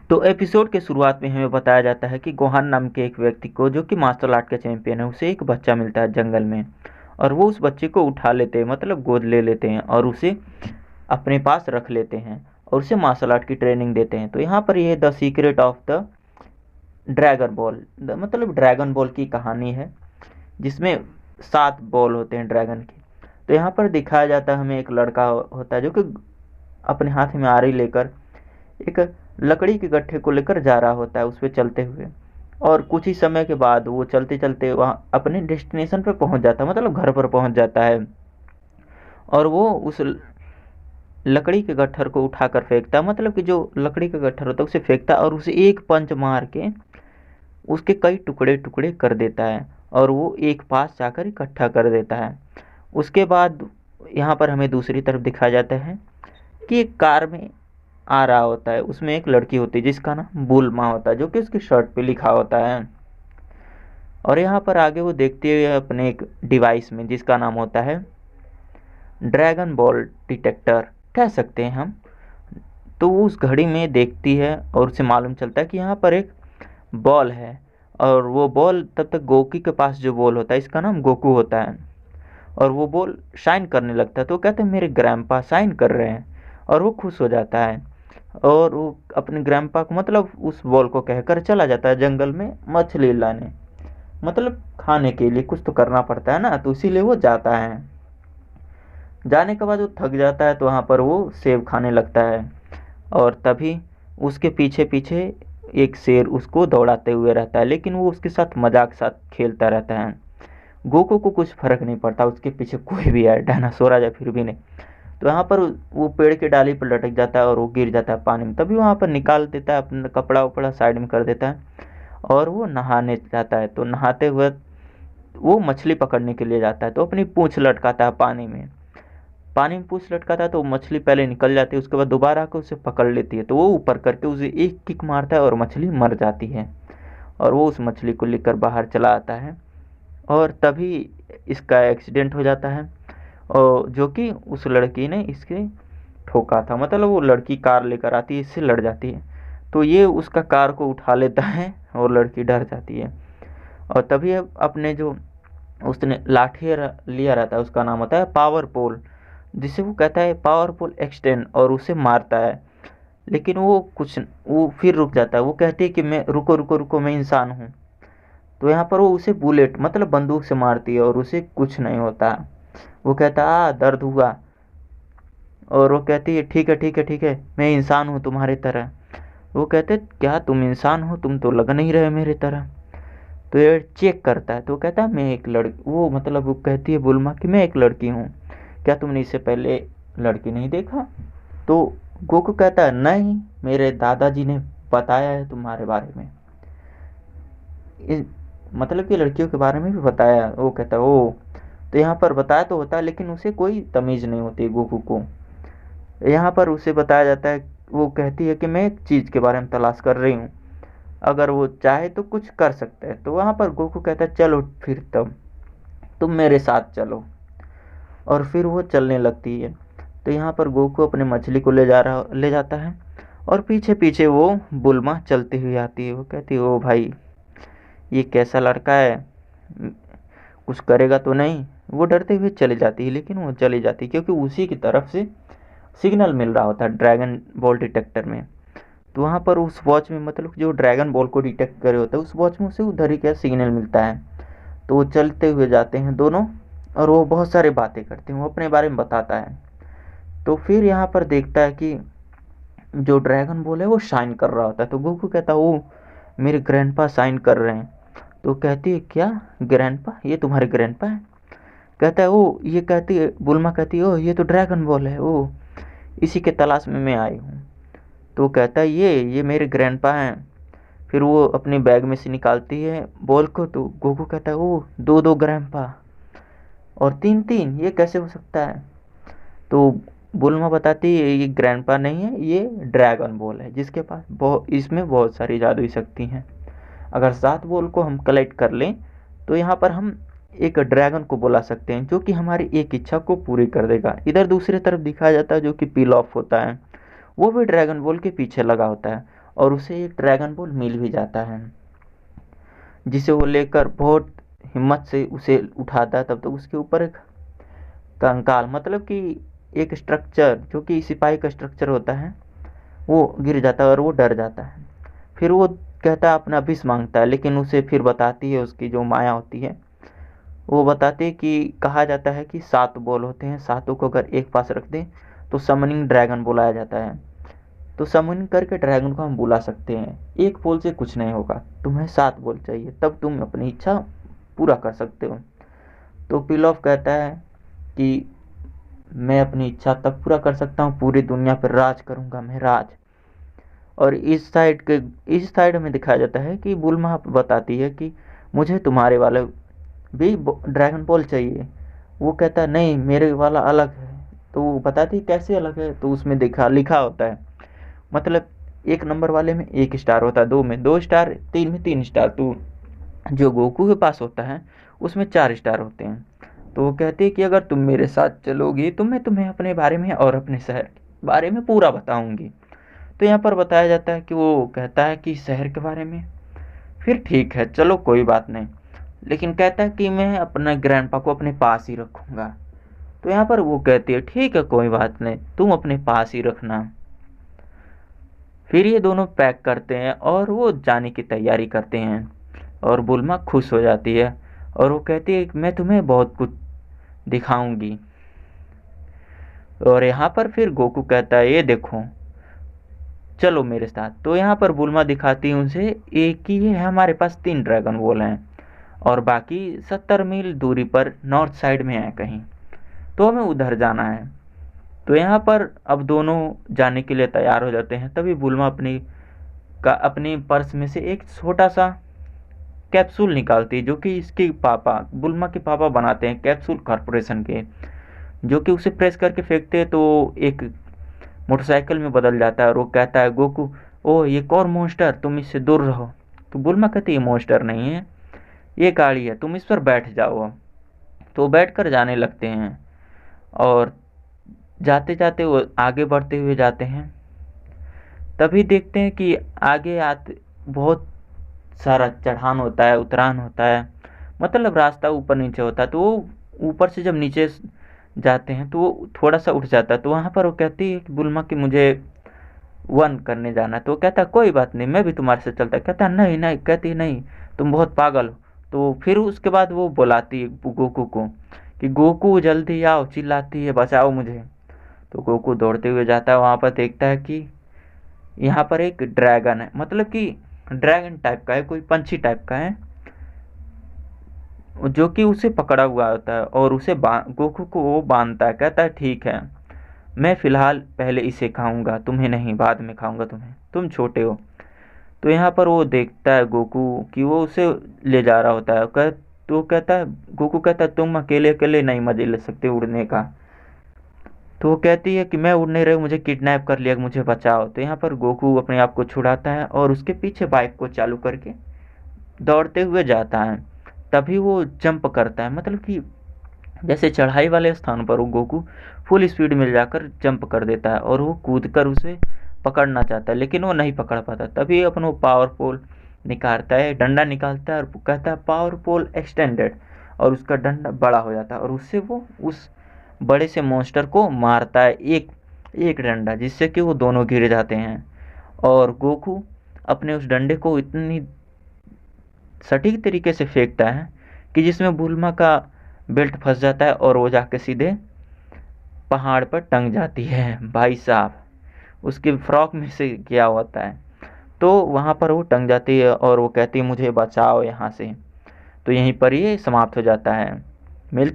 तो एपिसोड के शुरुआत में हमें बताया जाता है कि गोहान नाम के एक व्यक्ति को, जो कि मार्शल आर्ट का चैंपियन है, उसे एक बच्चा मिलता है जंगल में। और वो उस बच्चे को उठा लेते हैं, मतलब गोद ले लेते हैं और उसे अपने पास रख लेते हैं और उसे मार्शल आर्ट की ट्रेनिंग देते हैं। तो यहाँ पर ये the secret of the dragon ball, मतलब ड्रैगन बॉल की कहानी है, जिसमें 7 बॉल होते हैं ड्रैगन के। तो यहाँ पर दिखाया जाता है, हमें एक लड़का होता है जो कि अपने हाथ में आरी लेकर एक लकड़ी के गट्ठे को लेकर जा रहा होता है, उस पर चलते हुए। और कुछ ही समय के बाद वो चलते चलते वहाँ अपने डेस्टिनेशन पर पहुँच जाता है, मतलब घर पर पहुँच जाता है। और वो उस लकड़ी के गट्ठर को उठाकर फेंकता है, मतलब कि जो लकड़ी का गट्ठर होता है उसे फेंकता है और उसे एक पंच मार के उसके कई टुकड़े टुकड़े कर देता है और वो एक पास जाकर इकट्ठा कर देता है। उसके बाद यहाँ पर हमें दूसरी तरफ दिखाया जाता है कि एक कार में आ रहा होता है, उसमें एक लड़की होती है जिसका नाम बुलमा होता है, जो कि उसकी शर्ट पे लिखा होता है। और यहाँ पर आगे वो देखती है अपने एक डिवाइस में जिसका नाम होता है ड्रैगन बॉल डिटेक्टर, कह सकते हैं हम। तो वो उस घड़ी में देखती है और उसे मालूम चलता है कि यहाँ पर एक बॉल है। और वो बॉल तब तक गोकी के पास जो बॉल होता है, इसका नाम गोकू होता है, और वो बॉल शाइन करने लगता है। तो वो कहते हैं मेरे ग्रैंडपा शाइन कर रहे हैं, और वो खुश हो जाता है और वो अपने ग्रैंडपा को, मतलब उस बॉल को कहकर चला जाता है जंगल में मछली लाने, मतलब खाने के लिए कुछ तो करना पड़ता है ना, तो इसीलिए वो जाता है। जाने के बाद वो थक जाता है, तो वहाँ पर वो सेब खाने लगता है और तभी उसके पीछे पीछे एक शेर उसको दौड़ाते हुए रहता है, लेकिन वो उसके साथ मजाक साथ खेलता रहता है। गोकू को कुछ फर्क नहीं पड़ता उसके पीछे कोई भी आए, डायनासोर आ जाए फिर भी नहीं। तो यहाँ पर वो पेड़ की डाली पर लटक जाता है और वो गिर जाता है पानी में। तभी वहाँ पर निकाल देता है, अपना कपड़ा उपड़ा साइड में कर देता है और वो नहाने जाता है। तो नहाते हुए वो मछली पकड़ने के लिए जाता है, तो अपनी पूँछ लटकाता है पानी में। पानी में पूँछ लटकाता है तो मछली पहले निकल जाती है, उसके बाद दोबारा आकर उसे पकड़ लेती है। तो वो ऊपर करके उसे एक किक मारता है और मछली मर जाती है, और वो उस मछली को लेकर बाहर चला आता है। और तभी इसका एक्सीडेंट हो जाता है, और जो कि उस लड़की ने इसके ठोका था, मतलब वो लड़की कार लेकर आती है, इससे लड़ जाती है। तो ये उसका कार को उठा लेता है और लड़की डर जाती है। और तभी अपने जो उसने लाठी लिया रहता है, उसका नाम होता है पावर पोल, जिसे वो कहता है पावर पोल एक्सटेंड, और उसे मारता है। लेकिन वो फिर रुक जाता है। वो कहती है कि मैं, रुको रुको रुको, मैं इंसान हूँ। तो यहाँ पर वो उसे बुलेट, मतलब बंदूक से मारती है और उसे कुछ नहीं होता। वो कहता दर्द हुआ, और वो कहती है ठीक है ठीक है ठीक है, मैं इंसान हूँ तुम्हारे तरह। वो कहते क्या तुम इंसान हो, तुम तो लग नहीं रहे मेरे तरह। तो ये चेक करता है, तो कहता है मैं एक लड़की, वो मतलब वो कहती है बुल्मा कि मैं एक लड़की हूँ, क्या तुमने इससे पहले लड़की नहीं देखा? तो गोकू कहता है नहीं, मेरे दादाजी ने बताया है तुम्हारे बारे में, मतलब कि लड़कियों के बारे में भी बताया। वो कहता है ओ। तो यहाँ पर बताया तो होता है, लेकिन उसे कोई तमीज़ नहीं होती गोकू को। यहाँ पर उसे बताया जाता है, वो कहती है कि मैं एक चीज़ के बारे में तलाश कर रही हूँ, अगर वो चाहे तो कुछ कर सकता है। तो वहाँ पर गोकू कहता है चलो फिर तब तुम मेरे साथ चलो, और फिर वो चलने लगती है। तो यहाँ पर गोकू अपने मछली को ले जाता है, और पीछे पीछे वो बुल्मा चलती हुई आती है। वो कहती है ओ भाई, ये कैसा लड़का है, कुछ करेगा तो नहीं। वो डरते हुए चली जाती है, लेकिन वो चली जाती है क्योंकि उसी की तरफ से सिग्नल मिल रहा होता है ड्रैगन बॉल डिटेक्टर में। तो वहाँ पर उस वॉच में, मतलब जो ड्रैगन बॉल को डिटेक्ट करे होता है, उस वॉच में उसे उधर ही क्या सिग्नल मिलता है। तो वो चलते हुए जाते हैं दोनों, और वो बहुत सारी बातें करते हैं, वो अपने बारे में बताता है। तो फिर यहाँ पर देखता है कि जो ड्रैगन बॉल है वो शाइन कर रहा होता है। तो गोकू कहता है वो मेरे ग्रैंडपा शाइन कर रहे हैं। तो कहती है क्या ग्रैंडपा, ये तुम्हारे ग्रैंडपा है? कहता है ओ, ये कहती है बुल्मा, कहती है ओ ये तो ड्रैगन बॉल है, ओ इसी के तलाश में मैं आई हूँ। तो कहता है ये मेरे ग्रैंडपा हैं। फिर वो अपने बैग में से निकालती है बॉल को, तो गोकू कहता है ओ दो दो ग्रैंडपा और तीन तीन, ये कैसे हो सकता है? तो बुल्मा बताती है ये ग्रैंडपा नहीं है, ये ड्रैगन बॉल है, जिसके पास इसमें बहुत सारी जादुई शक्ति हैं। अगर 7 बॉल को हम कलेक्ट कर लें तो यहाँ पर हम एक ड्रैगन को बुला सकते हैं, जो कि हमारी एक इच्छा को पूरी कर देगा। इधर दूसरी तरफ दिखाया जाता है जो कि पील ऑफ होता है, वो भी ड्रैगन बॉल के पीछे लगा होता है, और उसे एक ड्रैगन बॉल मिल भी जाता है, जिसे वो लेकर बहुत हिम्मत से उसे उठाता है। तब तक उसके ऊपर एक कंकाल मतलब कि एक स्ट्रक्चर जो कि सिपाही का स्ट्रक्चर होता है वो गिर जाता है और वो डर जाता है। फिर वो कहता है अपना विष मांगता है, लेकिन उसे फिर बताती है उसकी जो माया होती है, वो बताती है कि कहा जाता है कि 7 बॉल होते हैं, सातों को अगर एक पास रख दें तो समनिंग ड्रैगन बुलाया जाता है। तो समन करके ड्रैगन को हम बुला सकते हैं। एक बॉल से कुछ नहीं होगा, तुम्हें 7 बॉल चाहिए, तब तुम अपनी इच्छा पूरा कर सकते हो। तो पिलॉफ कहता है कि मैं अपनी इच्छा तब पूरा कर सकता हूँ, पूरी दुनिया पर राज करूँगा मैं, राज। और इस साइड में दिखाया जाता है कि बुल्मा बताती है कि मुझे तुम्हारे वाले भी ड्रैगन बॉल चाहिए। वो कहता है नहीं, मेरे वाला अलग है। तो वो बताती है कैसे अलग है, तो उसमें लिखा होता है, मतलब 1 नंबर वाले में 1 स्टार होता है, 2 में 2 स्टार, 3 में 3 स्टार। तो जो गोकू के पास होता है उसमें 4 स्टार होते हैं। तो वो कहती है कि अगर तुम मेरे साथ चलोगी तो मैं तुम्हें अपने बारे में और अपने शहर के बारे में पूरा बताऊंगी। तो यहाँ पर बताया जाता है कि वो कहता है कि शहर के बारे में, फिर ठीक है चलो कोई बात नहीं, लेकिन कहता है कि मैं अपने ग्रैंडपा को अपने पास ही रखूँगा। तो यहाँ पर वो कहती है ठीक है कोई बात नहीं, तुम अपने पास ही रखना। फिर ये दोनों पैक करते हैं और वो जाने की तैयारी करते हैं, और बुल्मा खुश हो जाती है और वो कहती है कि मैं तुम्हें बहुत कुछ दिखाऊंगी। और यहाँ पर फिर गोकू कहता है ये देखो चलो मेरे साथ। तो यहाँ पर बुल्मा दिखाती है उसे एक ही है, हमारे पास 3 ड्रैगन बॉल हैं और बाकी 70 मील दूरी पर नॉर्थ साइड में है कहीं, तो हमें उधर जाना है। तो यहाँ पर अब दोनों जाने के लिए तैयार हो जाते हैं। तभी बुल्मा अपनी पर्स में से एक छोटा सा कैप्सूल निकालती है, जो कि इसके पापा बुल्मा के पापा बनाते हैं कैप्सूल कॉरपोरेशन के, जो कि उसे प्रेस करके फेंकते हैं तो एक मोटरसाइकिल में बदल जाता है। और वो कहता है गोकू ओह ये कौन मॉन्स्टर, तुम इससे दूर रहो। तो बुल्मा कहती है ये मॉन्स्टर नहीं है, ये गाड़ी है, तुम इस पर बैठ जाओ। तो बैठ कर जाने लगते हैं और जाते जाते वो आगे बढ़ते हुए जाते हैं। तभी देखते हैं कि आगे आते बहुत सारा चढ़ान होता है, उतरान होता है, मतलब रास्ता ऊपर नीचे होता है। तो वो ऊपर से जब नीचे जाते हैं तो वो थोड़ा सा उठ जाता है। तो वहाँ पर वो कहती है कि बुल्मा कि मुझे 1 करने जाना है। तो वो कहता है कोई बात नहीं, मैं भी तुम्हारे साथ चलता है। कहता है नहीं नहीं, कहती है नहीं तुम बहुत पागल हो। तो फिर उसके बाद वो बुलाती है गोकू को कि गोकू जल्दी आओ, चिल्लाती है बचाओ मुझे। तो गोकू दौड़ते हुए जाता है, वहाँ पर देखता है कि यहाँ पर एक ड्रैगन है, मतलब कि ड्रैगन टाइप का है, कोई पंछी टाइप का है, जो कि उसे पकड़ा हुआ होता है और उसे गोकू को वो बांधता है। कहता है ठीक है, मैं फ़िलहाल पहले इसे खाऊंगा, तुम्हें नहीं, बाद में खाऊंगा तुम्हें, तुम छोटे हो। तो यहाँ पर वो देखता है गोकू कि वो उसे ले जा रहा होता है। तो कहता है गोकू कहता है तुम अकेले अकेले नहीं मज़े ले सकते उड़ने का। तो वो कहती है कि मैं उड़ नहीं रही, मुझे किडनैप कर लिया, मुझे बचाओ। तो यहाँ पर गोकू अपने आप को छुड़ाता है और उसके पीछे बाइक को चालू करके दौड़ते हुए जाता है। तभी वो जंप करता है, मतलब कि जैसे चढ़ाई वाले स्थान पर वो गोकू फुल स्पीड में जाकर जंप कर देता है और वो कूद कर उसे पकड़ना चाहता है, लेकिन वो नहीं पकड़ पाता। तभी अपन वो पावर पोल निकालता है, डंडा निकालता है और कहता है पावर पोल एक्सटेंडेड, और उसका डंडा बड़ा हो जाता है और उससे वो उस बड़े से मॉन्स्टर को मारता है एक एक डंडा, जिससे कि वो दोनों गिर जाते हैं। और गोकू अपने उस डंडे को इतनी सटीक तरीके से फेंकता है कि जिसमें बुल्मा का बेल्ट फंस जाता है और वो जाके सीधे पहाड़ पर टंग जाती है। भाई साहब, उसके फ्रॉक में से गया होता है, तो वहाँ पर वो टंग जाती है और वो कहती है मुझे बचाओ यहाँ से। तो यहीं पर ये समाप्त हो जाता है। मिलते